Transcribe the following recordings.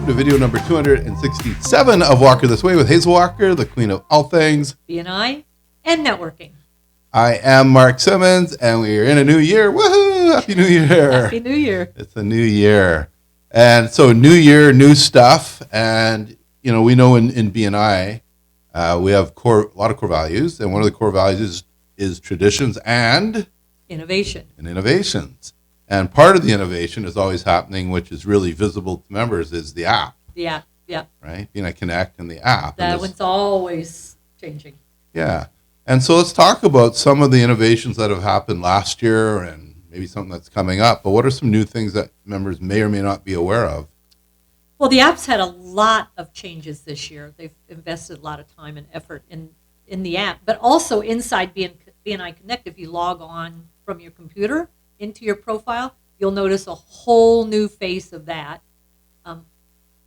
welcome to video number 267 of Walker This Way with Hazel Walker, the queen of all things BNI and networking. I am Mark Simmons, and we are in a new year. Woohoo! Happy New Year! Happy New Year! It's a new year, and so new year, new stuff. And you know, we know in BNI, we have a lot of core values, and one of the core values is traditions and innovations. And part of the innovation is always happening, which is really visible to members, is the app. The app, yeah. Right? BNI Connect and the app. That one's always changing. Yeah. And so let's talk about some of the innovations that have happened last year and maybe something that's coming up. But what are some new things that members may or may not be aware of? Well, the app's had a lot of changes this year. They've invested a lot of time and effort in the app, but also inside BNI Connect, if you log on from your computer into your profile, you'll notice a whole new face of that.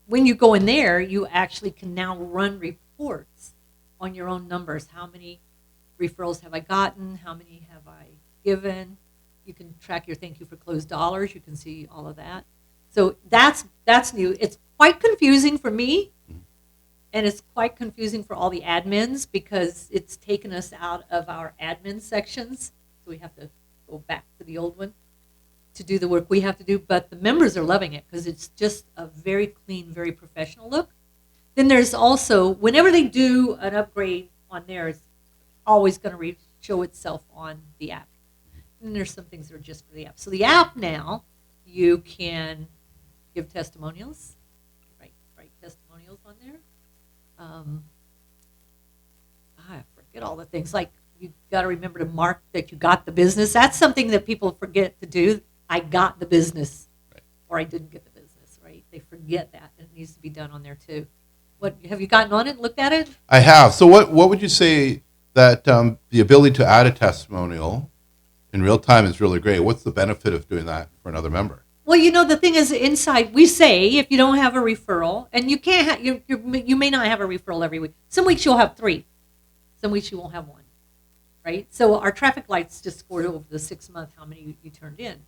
When you go in there, you actually can now run reports on your own numbers. How many referrals have I gotten? How many have I given? You can track your thank you for closed dollars. You can see all of that. So that's new. It's quite confusing for me, and it's quite confusing for all the admins because it's taken us out of our admin sections. So we have to go back to the old one to do the work we have to do, but the members are loving it because it's just a very clean, very professional look. Then there's also, whenever they do an upgrade on there, it's always going to show itself on the app. And there's some things that are just for the app. So the app now, you can give testimonials, write testimonials on there. I forget all the things, like you got to remember to mark that you got the business. That's something that people forget to do. I got the business, or I didn't get the business, right? They forget that, and it needs to be done on there too. What have you gotten on it and looked at it? I have. So what would you say that the ability to add a testimonial in real time is really great? What's the benefit of doing that for another member? Well, you know, the thing is, inside we say if you don't have a referral, and you can't have, you may not have a referral every week. Some weeks you'll have 3, some weeks you won't have 1, right? So our traffic lights just scored over the 6 month how many you turned in.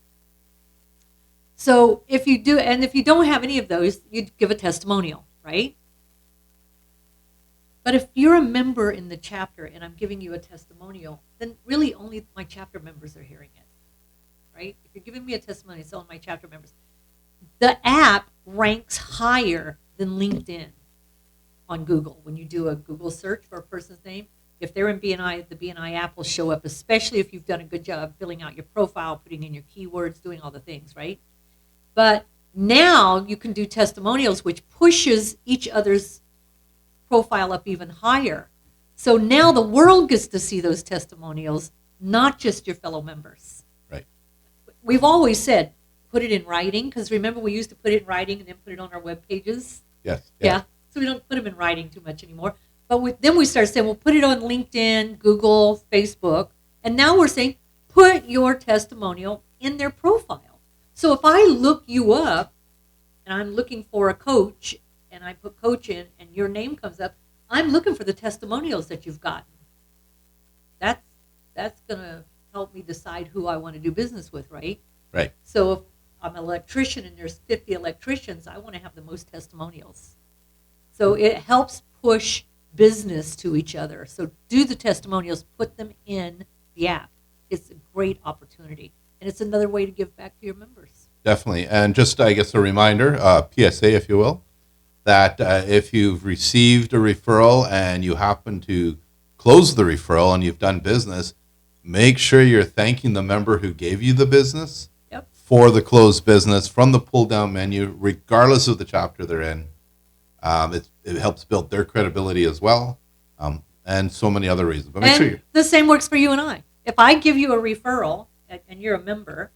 So if you do, and if you don't have any of those, you give a testimonial, right? But if you're a member in the chapter and I'm giving you a testimonial, then really only my chapter members are hearing it, right? If you're giving me a testimonial, it's only my chapter members. The app ranks higher than LinkedIn on Google. When you do a Google search for a person's name, if they're in BNI, the BNI app will show up, especially if you've done a good job filling out your profile, putting in your keywords, doing all the things, right? But now you can do testimonials, which pushes each other's profile up even higher. So now the world gets to see those testimonials, not just your fellow members. Right. We've always said, put it in writing, because remember we used to put it in writing and then put it on our web pages? Yes. Yeah. So we don't put them in writing too much anymore. But then we started saying, well, put it on LinkedIn, Google, Facebook. And now we're saying, put your testimonial in their profile. So if I look you up and I'm looking for a coach and I put coach in and your name comes up, I'm looking for the testimonials that you've gotten. That's going to help me decide who I want to do business with, right? Right. So if I'm an electrician and there's 50 electricians, I want to have the most testimonials. So it helps push business to each other. So do the testimonials, put them in the app. It's a great opportunity. And it's another way to give back to your members. Definitely. And just, I guess, a reminder, PSA, if you will, that if you've received a referral and you happen to close the referral and you've done business, make sure you're thanking the member who gave you the business for the closed business from the pull-down menu, regardless of the chapter they're in. It helps build their credibility as well, and so many other reasons. But make sure the same works for you and I. If I give you a referral and you're a member,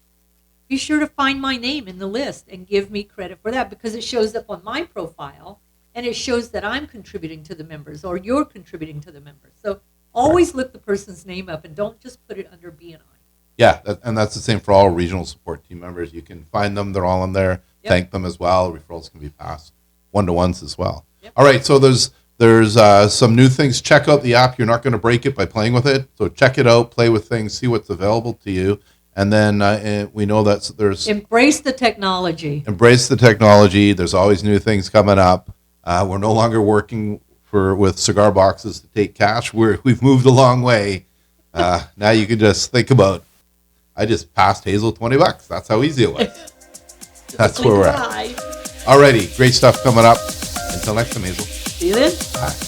be sure to find my name in the list and give me credit for that, because it shows up on my profile and it shows that I'm contributing to the members or you're contributing to the members. So always look the person's name up and don't just put it under BNI. Yeah, and that's the same for all regional support team members. You can find them. They're all in there. Yep. Thank them as well. Referrals can be passed one-to-ones as well. Yep. All right, so there's some new things. Check out the app. You're not going to break it by playing with it. So check it out, play with things, see what's available to you. And then we know that there's Embrace the technology. embrace the technology. There's always new things coming up. We're no longer working with cigar boxes to take cash. We've moved a long way. Now you can just think about, I just passed Hazel $20. That's how easy it was. That's where we're at. Alrighty, great stuff coming up. Until next time, Hazel. See you then. Bye.